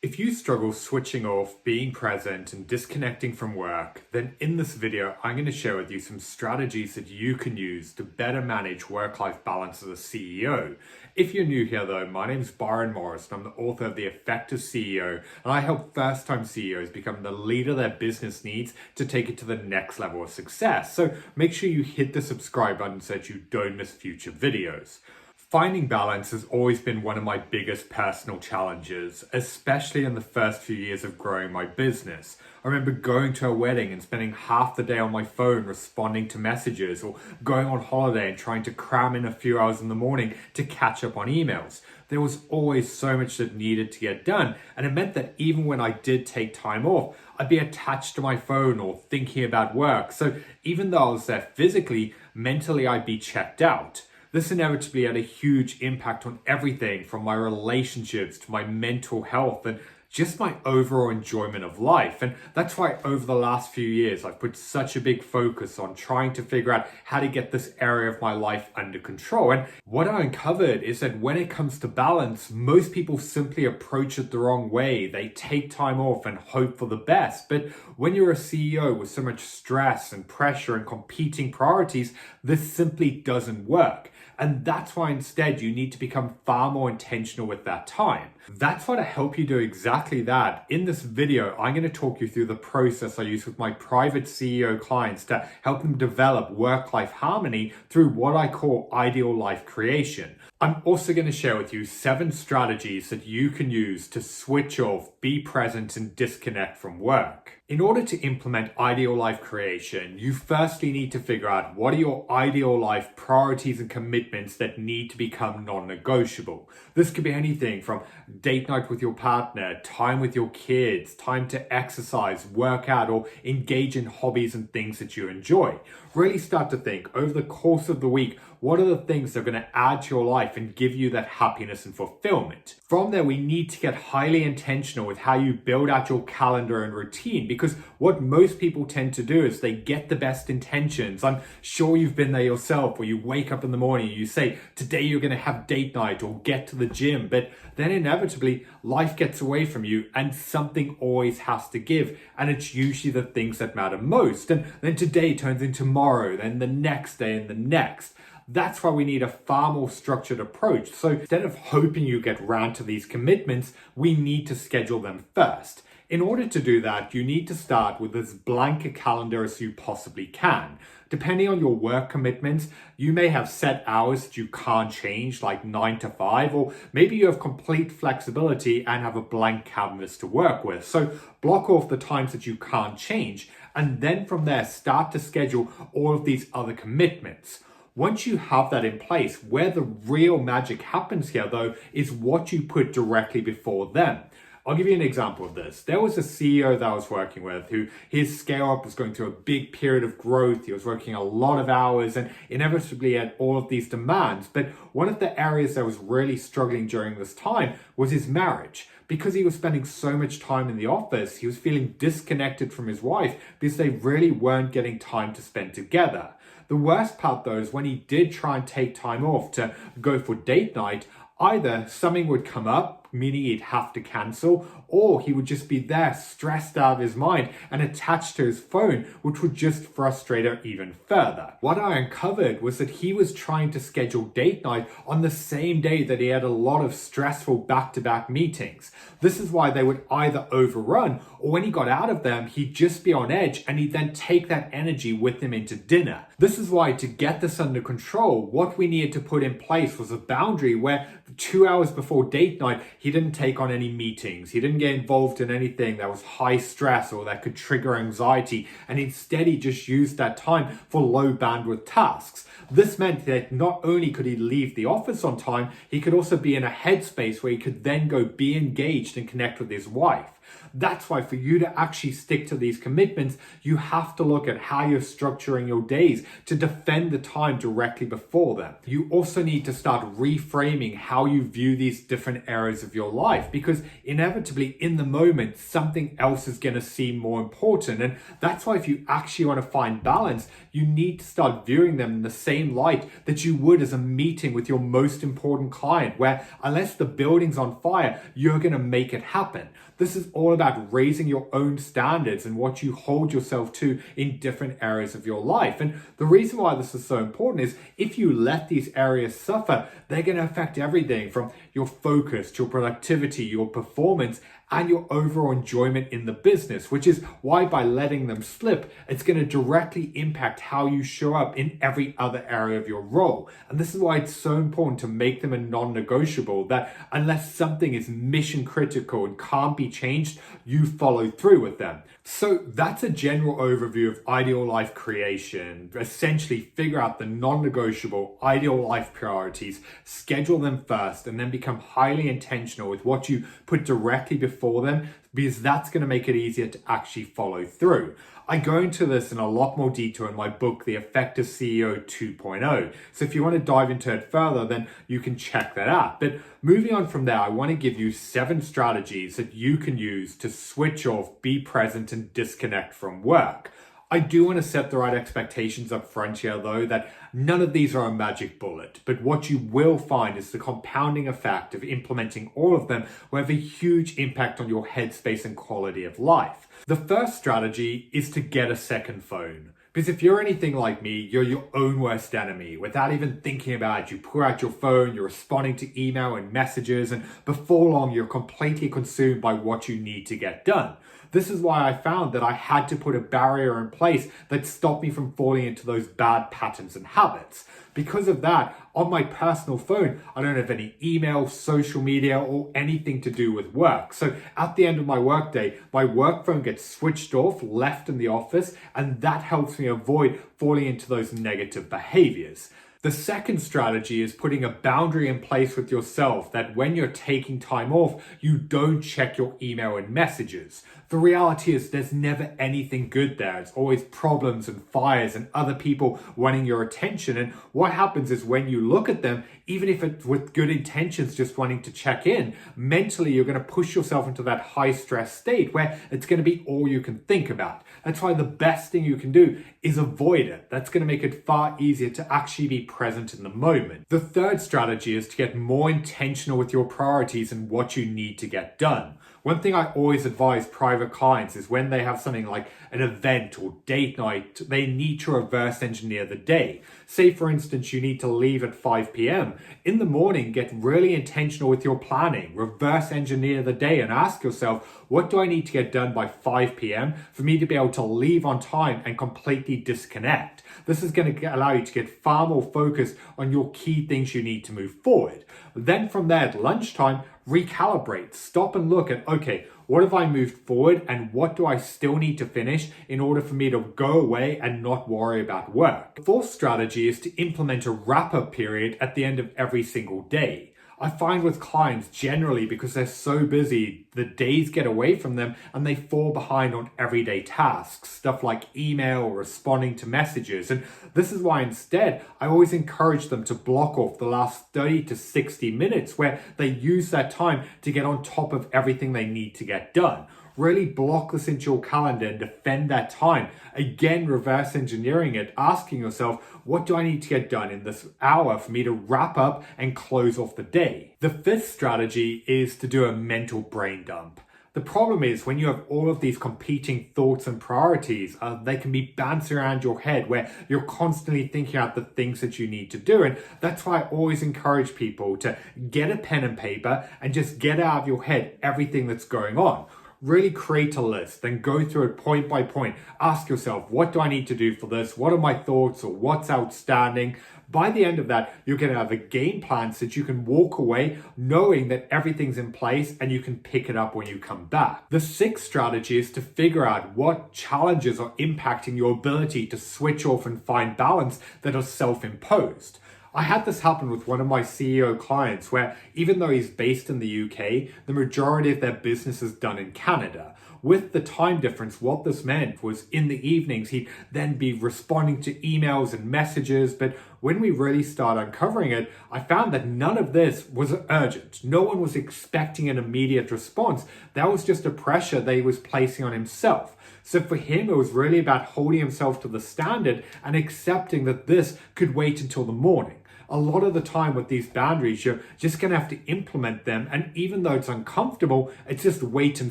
If you struggle switching off, being present, and disconnecting from work, then in this video, I'm going to share with you some strategies that you can use to better manage work-life balance as a CEO. If you're new here though, my name is Byron Morrison. I'm the author of The Effective CEO, and I help first-time CEOs become the leader their business needs to take it to the next level of success. So make sure you hit the subscribe button so that you don't miss future videos. Finding balance has always been one of my biggest personal challenges, especially in the first few years of growing my business. I remember going to a wedding and spending half the day on my phone responding to messages, or going on holiday and trying to cram in a few hours in the morning to catch up on emails. There was always so much that needed to get done, and it meant that even when I did take time off, I'd be attached to my phone or thinking about work. So even though I was there physically, mentally I'd be checked out. This inevitably had a huge impact on everything from my relationships to my mental health and just my overall enjoyment of life. And that's why over the last few years, I've put such a big focus on trying to figure out how to get this area of my life under control. And what I uncovered is that when it comes to balance, most people simply approach it the wrong way. They take time off and hope for the best. But when you're a CEO with so much stress and pressure and competing priorities, this simply doesn't work. And that's why instead you need to become far more intentional with that time. That's why to help you do exactly that, in this video, I'm going to talk you through the process I use with my private CEO clients to help them develop work-life harmony through what I call ideal life creation. I'm also going to share with you 7 strategies that you can use to switch off, be present, and disconnect from work. In order to implement ideal life creation, you firstly need to figure out what are your ideal life priorities and commitments that need to become non-negotiable. This could be anything from date night with your partner, time with your kids, time to exercise, work out, or engage in hobbies and things that you enjoy. Really start to think over the course of the week, what are the things that are going to add to your life and give you that happiness and fulfillment? From there, we need to get highly intentional with how you build out your calendar and routine, because what most people tend to do is they get the best intentions. I'm sure you've been there yourself, where you wake up in the morning and you say, today you're going to have date night or get to the gym, but then inevitably life gets away from you and something always has to give, and it's usually the things that matter most. And then today turns into tomorrow, then the next day and the next. That's why we need a far more structured approach. So instead of hoping you get round to these commitments, we need to schedule them first. In order to do that, you need to start with as blank a calendar as you possibly can. Depending on your work commitments, you may have set hours that you can't change, like 9 to 5, or maybe you have complete flexibility and have a blank canvas to work with. So block off the times that you can't change, and then from there, start to schedule all of these other commitments. Once you have that in place, where the real magic happens here though, is what you put directly before them. I'll give you an example of this. There was a CEO that I was working with who his scale up was going through a big period of growth. He was working a lot of hours and inevitably had all of these demands. But one of the areas that was really struggling during this time was his marriage. Because he was spending so much time in the office, he was feeling disconnected from his wife because they really weren't getting time to spend together. The worst part though is when he did try and take time off to go for date night, either something would come up, meaning he'd have to cancel, or he would just be there stressed out of his mind and attached to his phone, which would just frustrate her even further. What I uncovered was that he was trying to schedule date night on the same day that he had a lot of stressful back-to-back meetings. This is why they would either overrun, or when he got out of them, he'd just be on edge and he'd then take that energy with him into dinner. This is why, to get this under control, what we needed to put in place was a boundary where 2 hours before date night, he didn't take on any meetings. He didn't get involved in anything that was high stress or that could trigger anxiety. And instead, he just used that time for low bandwidth tasks. This meant that not only could he leave the office on time, he could also be in a headspace where he could then go be engaged and connect with his wife. That's why for you to actually stick to these commitments, you have to look at how you're structuring your days to defend the time directly before them. You also need to start reframing how you view these different areas of of your life, because inevitably in the moment, something else is going to seem more important. And that's why if you actually want to find balance, you need to start viewing them in the same light that you would as a meeting with your most important client, where unless the building's on fire, you're going to make it happen. This is all about raising your own standards and what you hold yourself to in different areas of your life. And the reason why this is so important is if you let these areas suffer, they're going to affect everything from your focus to your productivity, your performance, and your overall enjoyment in the business, which is why by letting them slip, it's going to directly impact how you show up in every other area of your role. And this is why it's so important to make them a non-negotiable, that unless something is mission critical and can't be changed, you follow through with them. So that's a general overview of ideal life creation. Essentially figure out the non-negotiable ideal life priorities, schedule them first, and then become highly intentional with what you put directly before them, because that's going to make it easier to actually follow through. I go into this in a lot more detail in my book, The Effective CEO 2.0. So if you want to dive into it further, then you can check that out. But moving on from there, I want to give you 7 strategies that you can use to switch off, be present, and disconnect from work. I do want to set the right expectations up front here, though, that none of these are a magic bullet, but what you will find is the compounding effect of implementing all of them will have a huge impact on your headspace and quality of life. The first strategy is to get a second phone. Because if you're anything like me, you're your own worst enemy. Without even thinking about it, you pull out your phone, you're responding to email and messages, and before long, you're completely consumed by what you need to get done. This is why I found that I had to put a barrier in place that stopped me from falling into those bad patterns and habits. Because of that, on my personal phone, I don't have any email, social media, or anything to do with work. So at the end of my workday, my work phone gets switched off, left in the office, and that helps me avoid falling into those negative behaviors. The second strategy is putting a boundary in place with yourself that when you're taking time off, you don't check your email and messages. The reality is there's never anything good there. It's always problems and fires and other people wanting your attention. And what happens is when you look at them, even if it's with good intentions, just wanting to check in, mentally you're going to push yourself into that high stress state where it's going to be all you can think about. That's why the best thing you can do is avoid it. That's going to make it far easier to actually be present in the moment. The third strategy is to get more intentional with your priorities and what you need to get done. One thing I always advise private clients is when they have something like an event or date night, they need to reverse engineer the day. Say, for instance, you need to leave at 5 p.m. In the morning, get really intentional with your planning. Reverse engineer the day and ask yourself, what do I need to get done by 5 p.m. for me to be able to leave on time and completely disconnect? This is going to allow you to get far more focused on your key things you need to move forward. Then from there at lunchtime, recalibrate, stop and look at, okay, what have I moved forward and what do I still need to finish in order for me to go away and not worry about work? The fourth strategy is to implement a wrap-up period at the end of every single day. I find with clients generally, because they're so busy, the days get away from them and they fall behind on everyday tasks, stuff like email or responding to messages. And this is why instead, I always encourage them to block off the last 30 to 60 minutes where they use that time to get on top of everything they need to get done. Really block this into your calendar and defend that time. Again, reverse engineering it, asking yourself, what do I need to get done in this hour for me to wrap up and close off the day? The fifth strategy is to do a mental brain dump. The problem is when you have all of these competing thoughts and priorities, they can be bouncing around your head where you're constantly thinking out the things that you need to do. And that's why I always encourage people to get a pen and paper and just get out of your head everything that's going on. Really create a list, then go through it point by point. Ask yourself, what do I need to do for this? What are my thoughts or what's outstanding? By the end of that, you're going to have a game plan so that you can walk away knowing that everything's in place and you can pick it up when you come back. The sixth strategy is to figure out what challenges are impacting your ability to switch off and find balance that are self-imposed. I had this happen with one of my CEO clients where even though he's based in the UK, the majority of their business is done in Canada. With the time difference, what this meant was in the evenings, he'd then be responding to emails and messages, but when we really start uncovering it, I found that none of this was urgent. No one was expecting an immediate response. That was just a pressure that he was placing on himself. So for him, it was really about holding himself to the standard and accepting that this could wait until the morning. A lot of the time with these boundaries, you're just going to have to implement them. And even though it's uncomfortable, it's just wait and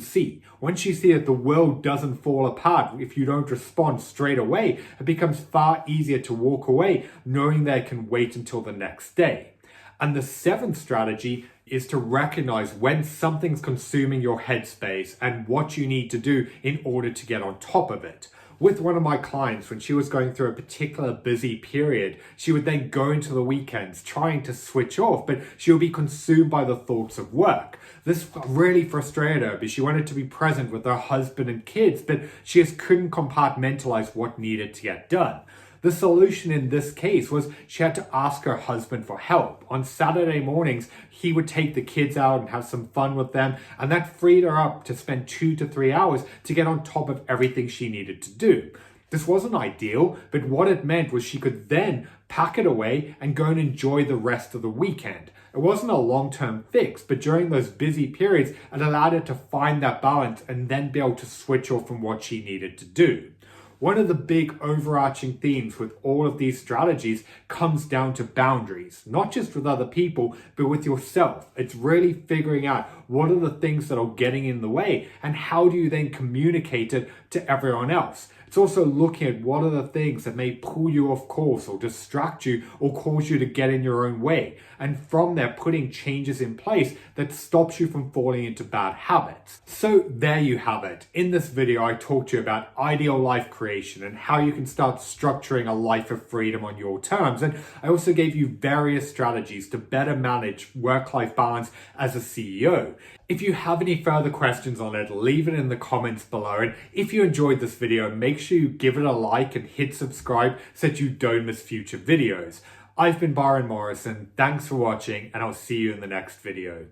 see. Once you see that the world doesn't fall apart if you don't respond straight away, it becomes far easier to walk away knowing that it can wait until the next day. And the seventh strategy is to recognize when something's consuming your headspace and what you need to do in order to get on top of it. With one of my clients, when she was going through a particular busy period, she would then go into the weekends trying to switch off, but she would be consumed by the thoughts of work. This really frustrated her because she wanted to be present with her husband and kids, but she just couldn't compartmentalize what needed to get done. The solution in this case was she had to ask her husband for help. On Saturday mornings, he would take the kids out and have some fun with them, and that freed her up to spend 2 to 3 hours to get on top of everything she needed to do. This wasn't ideal, but what it meant was she could then pack it away and go and enjoy the rest of the weekend. It wasn't a long-term fix, but during those busy periods, it allowed her to find that balance and then be able to switch off from what she needed to do. One of the big overarching themes with all of these strategies comes down to boundaries, not just with other people, but with yourself. It's really figuring out what are the things that are getting in the way and how do you then communicate it to everyone else. It's also looking at what are the things that may pull you off course or distract you or cause you to get in your own way. And from there, putting changes in place that stops you from falling into bad habits. So there you have it. In this video, I talked to you about ideal life creation and how you can start structuring a life of freedom on your terms. And I also gave you various strategies to better manage work-life balance as a CEO. If you have any further questions on it, leave it in the comments below. And if you enjoyed this video, make sure you give it a like and hit subscribe so that you don't miss future videos. I've been Byron Morrison. Thanks for watching, and I'll see you in the next video.